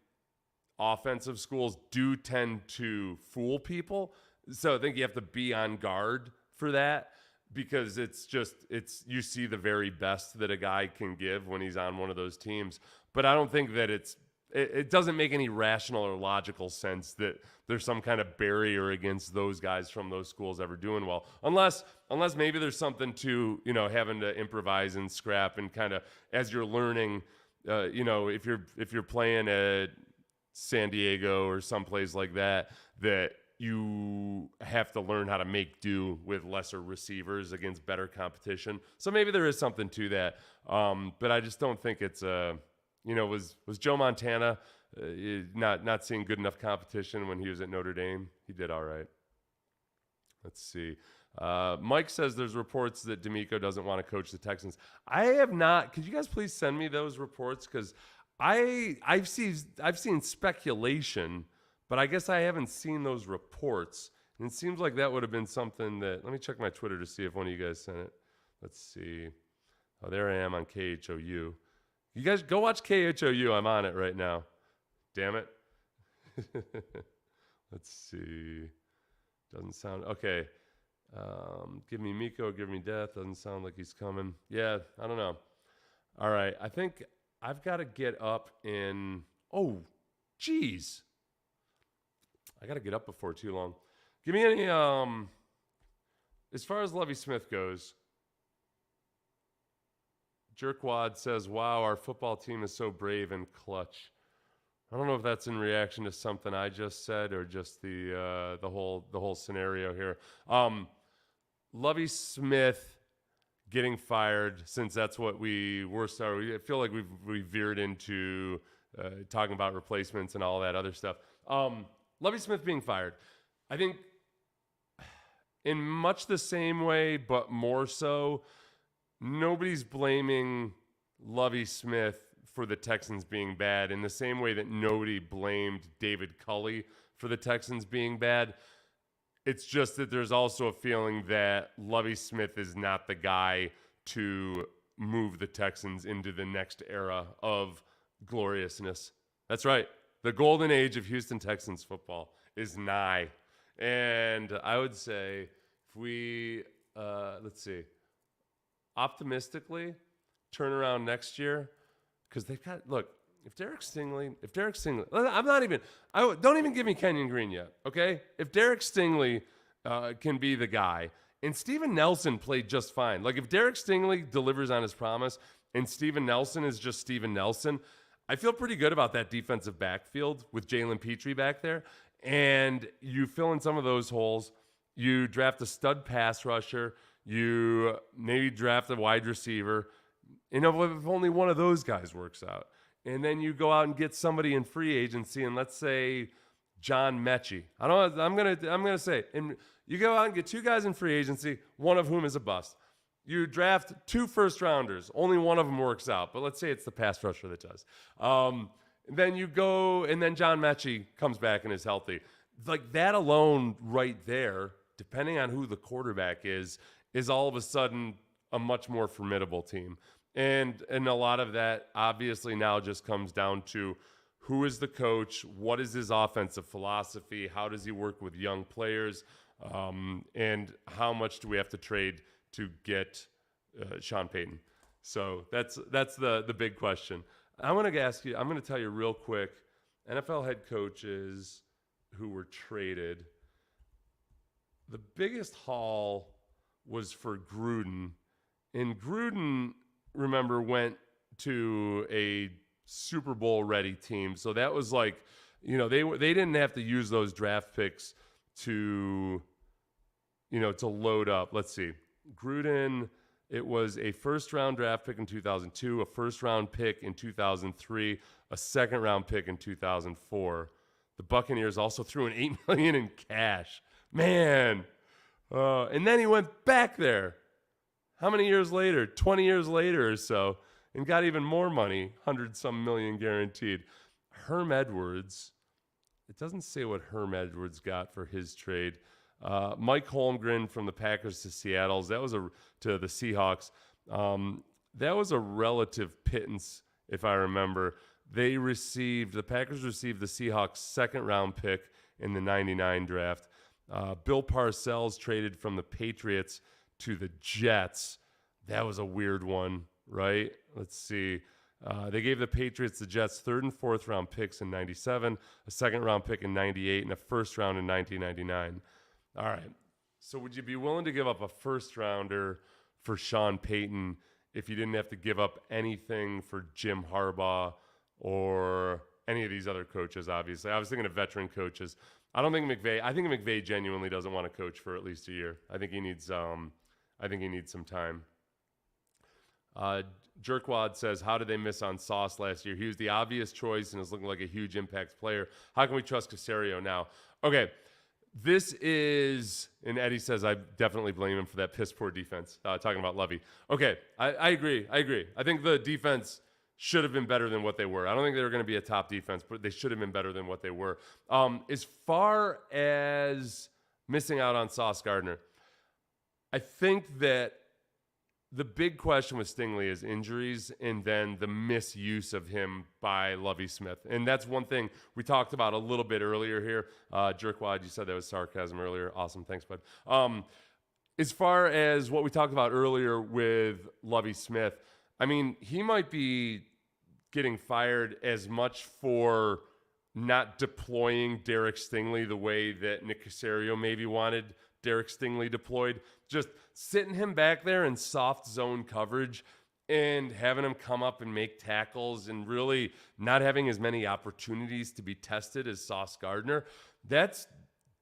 offensive schools do tend to fool people. So I think you have to be on guard for that because you see the very best that a guy can give when he's on one of those teams. But I don't think that it's it doesn't make any rational or logical sense that there's some kind of barrier against those guys from those schools ever doing well, unless maybe there's something to, having to improvise and scrap and kind of as you're learning, if you're playing at San Diego or someplace like that you have to learn how to make do with lesser receivers against better competition. So maybe there is something to that, but I just don't think it's was Joe Montana not seeing good enough competition when he was at Notre Dame? He did all right. Let's see. Mike says there's reports that Demeco doesn't want to coach the Texans. I have not. Could you guys please send me those reports? Because I've seen speculation, but I guess I haven't seen those reports. And it seems like that would have been something that. Let me check my Twitter to see if one of you guys sent it. Let's see. Oh, there I am on KHOU. You guys go watch KHOU. I'm on it right now. Damn it. Let's see. Doesn't sound okay. Give me Miko, give me death. Doesn't sound like he's coming. Yeah, I don't know. All right, I think I've got to get up in. Oh, geez. I got to get up before too long. Give me any. As far as Lovie Smith goes. Jerkwad says, wow, our football team is so brave and clutch. I don't know if that's in reaction to something I just said or just the whole scenario here. Lovie Smith getting fired, since that's what we were started. I feel like we veered into talking about replacements and all that other stuff. Lovie Smith being fired, I think in much the same way, but more so, nobody's blaming Lovie Smith for the Texans being bad in the same way that nobody blamed David Culley for the Texans being bad. It's just that there's also a feeling that Lovie Smith is not the guy to move the Texans into the next era of gloriousness. That's right. The golden age of Houston Texans football is nigh. And I would say if we, let's see, optimistically turn around next year, because they've got, look, if Derek Stingley, don't even give me Kenyon Green yet, okay? If Derek Stingley can be the guy, and Steven Nelson played just fine. Like, if Derek Stingley delivers on his promise and Steven Nelson is just Steven Nelson, I feel pretty good about that defensive backfield with Jalen Petrie back there. And you fill in some of those holes. You draft a stud pass rusher. You maybe draft a wide receiver. If only one of those guys works out. And then you go out and get somebody in free agency, and let's say John Mechie. I'm gonna say, and you go out and get two guys in free agency, one of whom is a bust. You draft 2 first-rounders. Only one of them works out, but let's say it's the pass rusher that does. Then you go, and then John Mechie comes back and is healthy. Like, that alone right there, depending on who the quarterback is all of a sudden a much more formidable team. And a lot of that obviously now just comes down to who is the coach, what is his offensive philosophy, how does he work with young players, and how much do we have to trade to get Sean Payton. So that's the big question. I'm going to tell you real quick, NFL head coaches who were traded. The biggest haul was for Gruden. And Gruden, remember, went to a Super Bowl ready team. So that was like, they didn't have to use those draft picks to load up. Let's see. Gruden, it was a first-round draft pick in 2002, a first-round pick in 2003, a second-round pick in 2004. The Buccaneers also threw in $8 million in cash. Man. And then he went back there. How many years later? 20 years later or so, and got even more money, 100-some million guaranteed. Herm Edwards, it doesn't say what Herm Edwards got for his trade. Mike Holmgren from the Packers to Seattle, to the Seahawks. That was a relative pittance, if I remember. The Packers received the Seahawks' second-round pick in the 99 draft. Bill Parcells traded from the Patriots to the Jets. That was a weird one, right? Let's see. They gave the Patriots, the Jets, 3rd and 4th round picks in 97, a 2nd round pick in 98, and a 1st round in 1999. All right. So would you be willing to give up a 1st rounder for Sean Payton if you didn't have to give up anything for Jim Harbaugh or any of these other coaches, obviously? I was thinking of veteran coaches. I think McVay genuinely doesn't want to coach for at least a year. I think he needs some time. Jerkwad says, how did they miss on Sauce last year? He was the obvious choice and is looking like a huge impact player. How can we trust Caserio now? Okay, this is, and Eddie says, I definitely blame him for that piss poor defense, talking about Lovie. Okay, I agree. I think the defense should have been better than what they were. I don't think they were going to be a top defense, but they should have been better than what they were. As far as missing out on Sauce Gardner, I think that the big question with Stingley is injuries and then the misuse of him by Lovie Smith. And that's one thing we talked about a little bit earlier here. Jerkwad, you said that was sarcasm earlier. Awesome. Thanks, bud. As far as what we talked about earlier with Lovie Smith, I mean, he might be getting fired as much for not deploying Derek Stingley the way that Nick Caserio maybe wanted Derek Stingley deployed. Just sitting him back there in soft zone coverage and having him come up and make tackles and really not having as many opportunities to be tested as Sauce Gardner. That's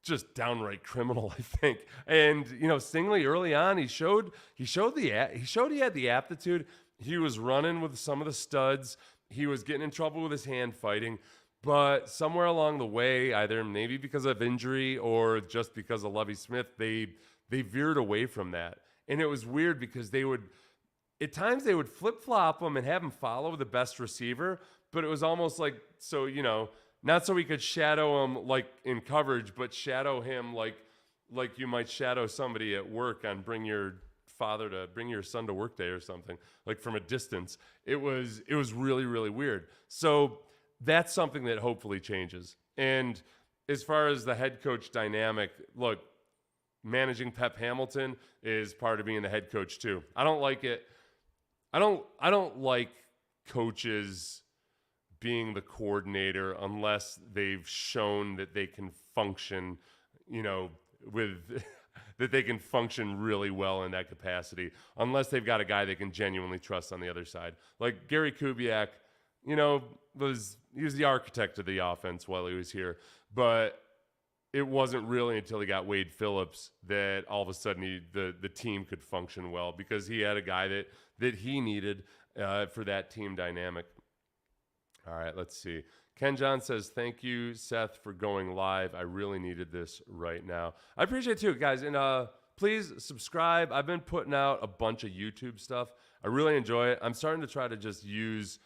just downright criminal, I think. And, Stingley early on, he showed he had the aptitude. He was running with some of the studs. He was getting in trouble with his hand fighting. But somewhere along the way, either maybe because of injury or just because of Lovie Smith, they veered away from that. And it was weird because at times they would flip-flop him and have him follow the best receiver, but it was almost like, not so he could shadow him like in coverage, but shadow him like you might shadow somebody at work on bring your son to work day or something, like from a distance. It was really, really weird. So that's something that hopefully changes. And as far as the head coach dynamic, look, managing Pep Hamilton is part of being the head coach too. I don't like it. I don't like coaches being the coordinator unless they've shown that they can function, that they can function really well in that capacity, unless they've got a guy they can genuinely trust on the other side. Like Gary Kubiak, he was the architect of the offense while he was here, but it wasn't really until he got Wade Phillips that all of a sudden the team could function well, because he had a guy that he needed for that team dynamic. All right, let's see. Ken John says, thank you, Seth, for going live. I really needed this right now. I appreciate it too, guys. And please subscribe. I've been putting out a bunch of YouTube stuff. I really enjoy it. I'm starting to try to just use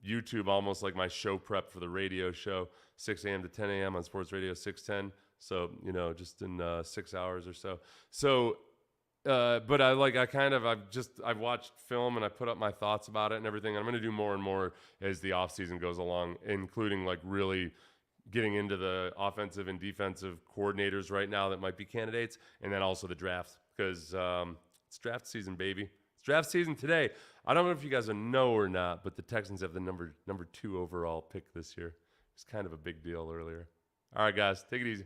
YouTube almost like my show prep for the radio show, 6 a.m. to 10 a.m. on Sports Radio 610. So, just in 6 hours or so. So, but I've watched film and I put up my thoughts about it and everything. I'm going to do more and more as the off season goes along, including like really getting into the offensive and defensive coordinators right now that might be candidates. And then also the draft, because it's draft season, baby. It's draft season today. I don't know if you guys know or not, but the Texans have the number 2 overall pick this year. It's kind of a big deal earlier. All right, guys, take it easy.